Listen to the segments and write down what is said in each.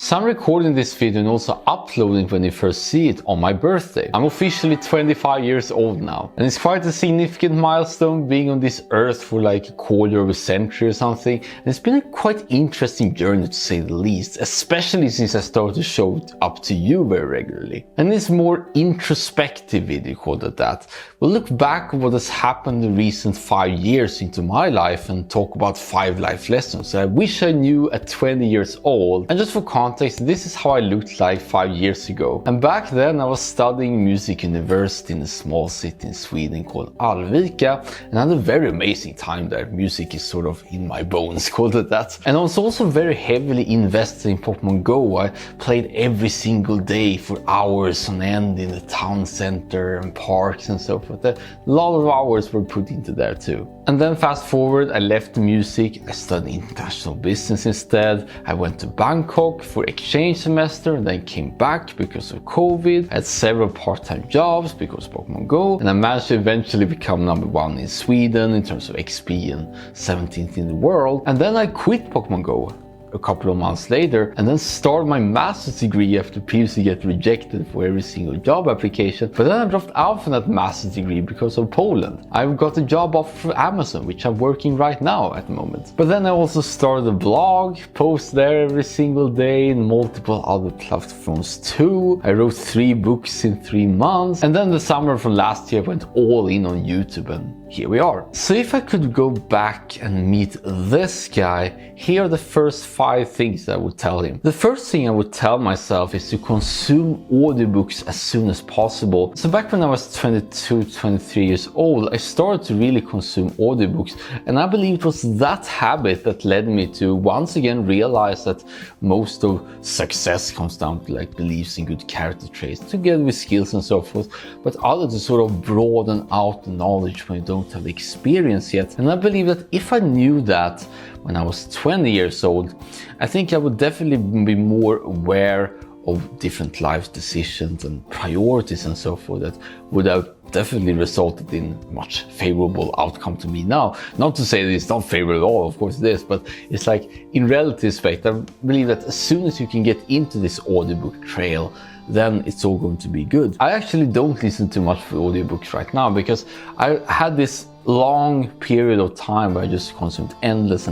So I'm recording this video and also uploading when you first see it on my birthday. I'm officially 25 years old now, and it's quite a significant milestone being on this earth for like a quarter of a century or something. And it's been a quite interesting journey to say the least, especially since I started to show it up to you very regularly. And this more introspective video, called it that, we'll look back at what has happened the recent 5 years into my life and talk about 5 life lessons that I wish I knew at 20 years old. And just for context, this is how I looked like 5 years ago. And back then I was studying music university in a small city in Sweden called Arvika, and I had a very amazing time there. Music is sort of in my bones, called it that. And I was also very heavily invested in Pokemon Go. I played every single day for hours on end in the town center and parks and so forth. A lot of hours were put into there too. And then fast forward, I left the music, I studied international business instead. I went to Bangkok for exchange semester and then came back because of COVID. I had several part-time jobs because of Pokemon Go, and I managed to eventually become #1 in Sweden in terms of XP and 17th in the world. And then I quit Pokemon Go a couple of months later and then started my master's degree after previously get rejected for every single job application. But then I dropped out from that master's degree because of Poland. I've got a job offer for Amazon, which I'm working right now at the moment. But then I also started a blog, post there every single day in multiple other platforms too. I wrote 3 books in 3 months, and then the summer from last year I went all in on YouTube, and here we are. So if I could go back and meet this guy, here are the first 5 things that I would tell him. The first thing I would tell myself is to consume audiobooks as soon as possible. So back when I was 22, 23 years old, I started to really consume audiobooks, and I believe it was that habit that led me to once again realize that most of success comes down to like beliefs in good character traits together with skills and so forth, but other to sort of broaden out the knowledge when you don't have the experience yet. And I believe that if I knew that when I was 20 years old, I think I would definitely be more aware of different life decisions and priorities and so forth that would have definitely resulted in much favorable outcome to me now. Not to say that it's not favorable at all, of course it is, but it's like in relative respect, I believe that as soon as you can get into this audiobook trail, then it's all going to be good. I actually don't listen too much for audiobooks right now because I had this long period of time where I just consumed endless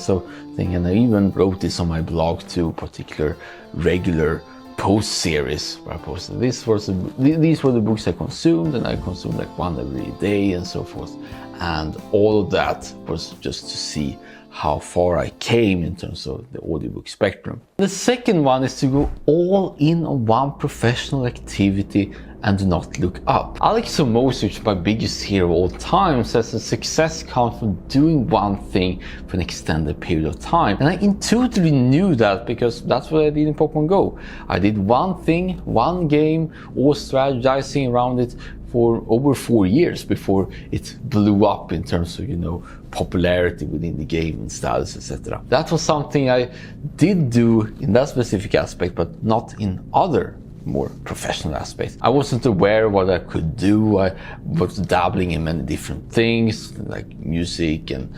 of things, and I even wrote this on my blog too, particular regular post series where I posted these were the books I consumed, and I consumed like 1 every day and so forth. And all of that was just to see how far I came in terms of the audiobook spectrum. The second one is to go all in on one professional activity and do not look up. Alex Amos, which is my biggest hero of all time, says that success comes from doing one thing for an extended period of time. And I intuitively knew that because that's what I did in Pokemon Go. I did one thing, one game, all strategizing around it for over 4 years before it blew up in terms of, you know, popularity within the game and status, etc. That was something I did do in that specific aspect, but not in other more professional aspects. I wasn't aware of what I could do. I was dabbling in many different things like music and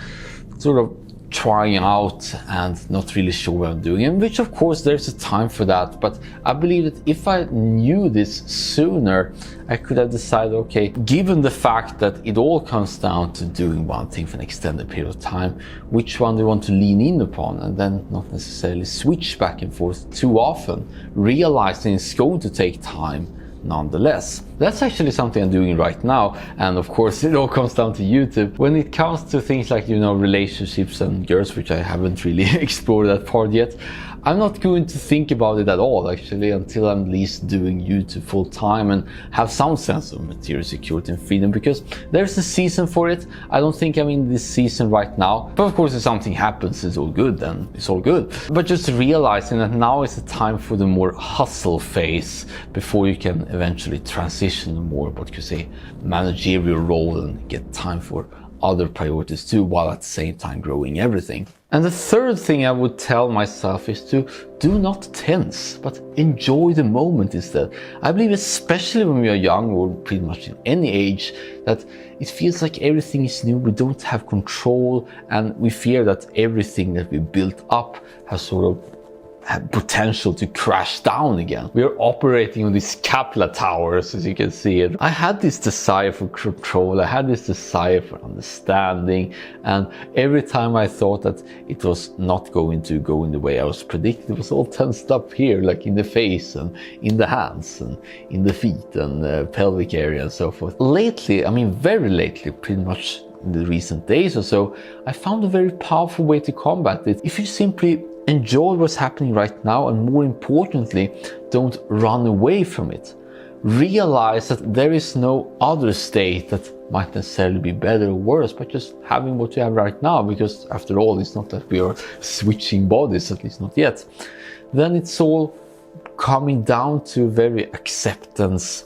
sort of trying out and not really sure what I'm doing, and which of course there's a time for that. But I believe that if I knew this sooner, I could have decided, okay, given the fact that it all comes down to doing one thing for an extended period of time, which one do you want to lean in upon, and then not necessarily switch back and forth too often, realizing it's going to take time nonetheless. That's actually something I'm doing right now, and of course it all comes down to YouTube. When it comes to things like, you know, relationships and girls, which I haven't really explored that part yet, I'm not going to think about it at all actually until I'm at least doing YouTube full time and have some sense of material security and freedom, because there's a season for it. I don't think I'm in this season right now, but of course if something happens, it's all good, then it's all good. But just realizing that now is the time for the more hustle phase before you can eventually transition to more, what you say, managerial role and get time for other priorities too, while at the same time growing everything. And the third thing I would tell myself is to do not tense, but enjoy the moment instead. I believe especially when we are young, or pretty much in any age, that it feels like everything is new, we don't have control, and we fear that everything that we built up has sort of have potential to crash down again. We are operating on these capilla towers, as you can see it. I had this desire for control, I had this desire for understanding, and every time I thought that it was not going to go in the way I was predicting, it was all tensed up here, like in the face and in the hands and in the feet and the pelvic area and so forth. Lately, I mean very lately, pretty much in the recent days or so, I found a very powerful way to combat it. If you simply enjoy what's happening right now, and more importantly, don't run away from it. Realize that there is no other state that might necessarily be better or worse, but just having what you have right now, because after all, it's not that we are switching bodies, at least not yet. Then it's all coming down to a very acceptance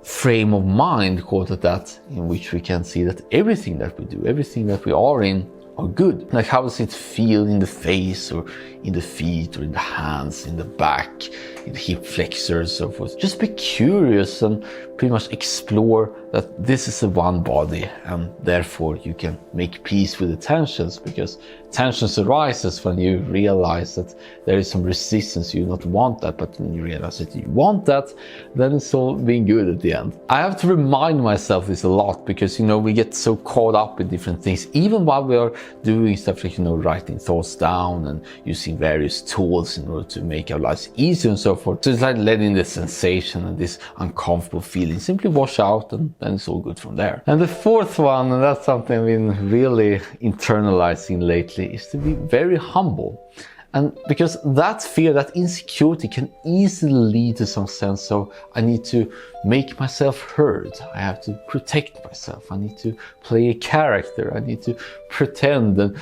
frame of mind, call it that, in which we can see that everything that we do, everything that we are in, are good. Like, how does it feel in the face or in the feet or in the hands, in the back, in the hip flexors, so forth. Just be curious and pretty much explore that this is a one body, and therefore you can make peace with the tensions, because tensions arises when you realize that there is some resistance, you not want that, but when you realize that you want that, then it's all being good at the end. I have to remind myself this a lot, because we get so caught up in different things, even while we are doing stuff like writing thoughts down and using various tools in order to make our lives easier and so forth. So it's like letting the sensation and this uncomfortable feeling simply wash out, and then it's all good from there. And the fourth one, and that's something I've been really internalizing lately, is to be very humble. And because that fear, that insecurity can easily lead to some sense of I need to make myself heard, I have to protect myself, I need to play a character, I need to pretend and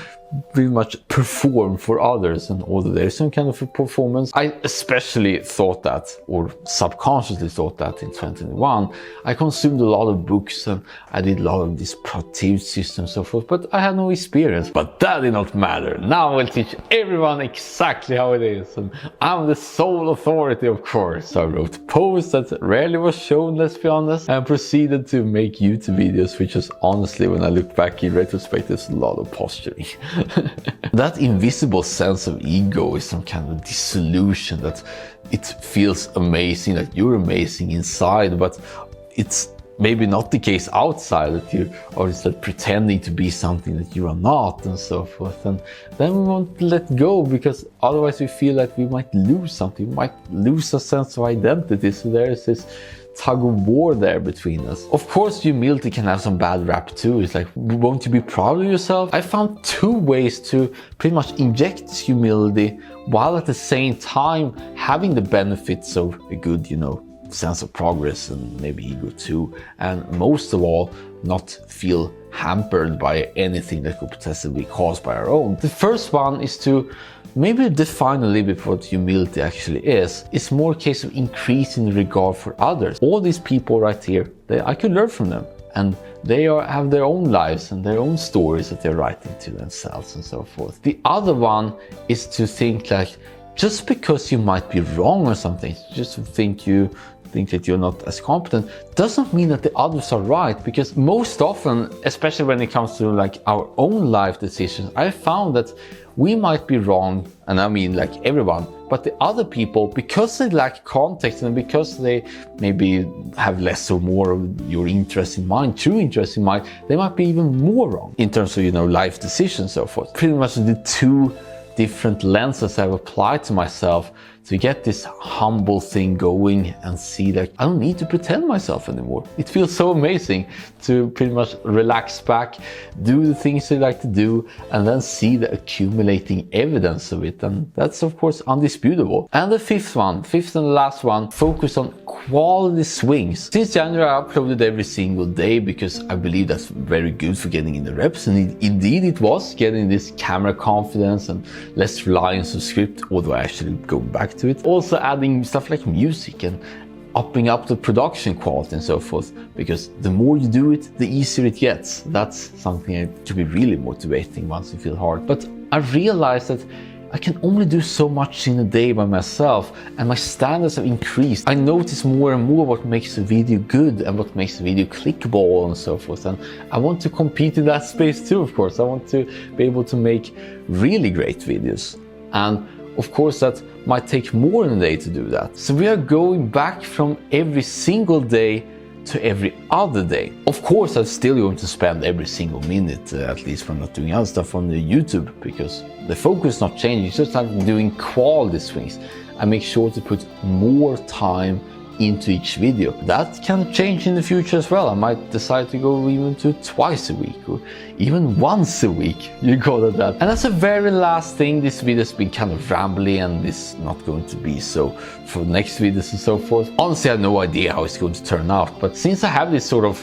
pretty much perform for others. And although there's some kind of a performance, I especially thought that, or subconsciously thought that in 2021. I consumed a lot of books and I did a lot of these productivity systems and so forth, but I had no experience. But that did not matter. Now I will teach everyone exactly how it is, and I'm the sole authority, of course. So I wrote posts that rarely was shown, let's be honest, and proceeded to make YouTube videos, which is honestly, when I look back in retrospect, there's a lot of posturing. That invisible sense of ego is some kind of disillusion, that it feels amazing, that you're amazing inside, but it's maybe not the case outside, that you are just pretending to be something that you are not, and so forth. And then we won't let go, because otherwise we feel like we might lose something, we might lose a sense of identity. So there is this tug of war there between us. Of course, humility can have some bad rap too. It's like, won't you be proud of yourself? I found two ways to pretty much inject humility while at the same time having the benefits of a good, sense of progress and maybe ego too. And most of all, not feel hampered by anything that could potentially be caused by our own. The first one is to maybe define a little bit what humility actually is. It's more a case of increasing the regard for others. All these people right here, I could learn from them. And they have their own lives and their own stories that they're writing to themselves and so forth. The other one is to think like, just because you might be wrong or something, just to think that you're not as competent, doesn't mean that the others are right. Because most often, especially when it comes to like our own life decisions, I found that we might be wrong, and I mean like everyone, but the other people, because they lack context and because they maybe have less or more of your interest in mind, true interest in mind, they might be even more wrong in terms of life decisions and so forth. Pretty much the two different lenses I've applied to myself to get this humble thing going and see that I don't need to pretend myself anymore. It feels so amazing to pretty much relax back, do the things I like to do, and then see the accumulating evidence of it. And that's of course undisputable. And the fifth and last one, focus on quality swings. Since January I uploaded every single day because I believe that's very good for getting in the reps, and indeed it was, getting this camera confidence and less reliance on script, although I actually go back to it. Also adding stuff like music and upping up the production quality and so forth, because the more you do it, the easier it gets. That's something that can be really motivating once you feel hard. But I realized that I can only do so much in a day by myself, and my standards have increased. I notice more and more what makes a video good and what makes a video clickable and so forth. And I want to compete in that space too, of course. I want to be able to make really great videos. And of course that might take more than a day to do that. So we are going back from every single day to every other day. Of course, I'm still going to spend every single minute, at least when not doing other stuff on the YouTube, because the focus is not changing. It's just like doing quality swings. I make sure to put more time into each video. That can change in the future as well. I might decide to go even to twice a week or even once a week. You got it that. And that's the very last thing. This video has been kind of rambly and it's not going to be so for next videos and so forth. Honestly, I have no idea how it's going to turn out, but since I have this sort of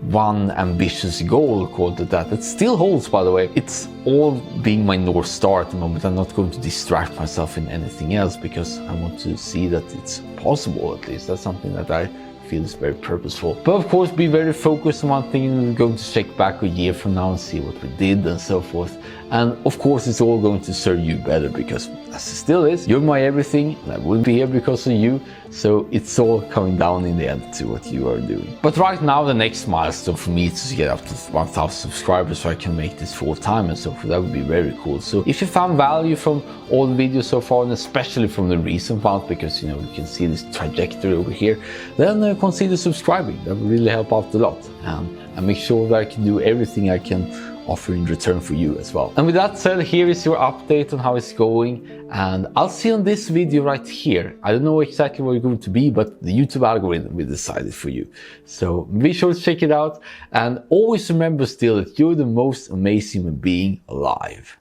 one ambitious goal, called that, it still holds, by the way. It's all being my North Star at the moment. I'm not going to distract myself in anything else because I want to see that it's possible, at least. That's something that I feel is very purposeful. But of course, be very focused on one thing, and we're going to check back a year from now and see what we did and so forth. And of course, it's all going to serve you better because, as it still is, you're my everything, and I wouldn't be here because of you. So it's all coming down in the end to what you are doing. But right now, the next milestone for me is to get up to 1,000 subscribers so I can make this full time and so forth. That would be very cool. So if you found value from all the videos so far, and especially from the recent ones, because you can see this trajectory over here, then consider subscribing. That would really help out a lot. And make sure that I can do everything I can offer in return for you as well. And with that said, here is your update on how it's going, and I'll see you on this video right here. I don't know exactly what it's going to be, but the YouTube algorithm will decide it for you. So be sure to check it out, and always remember still that you're the most amazing human being alive.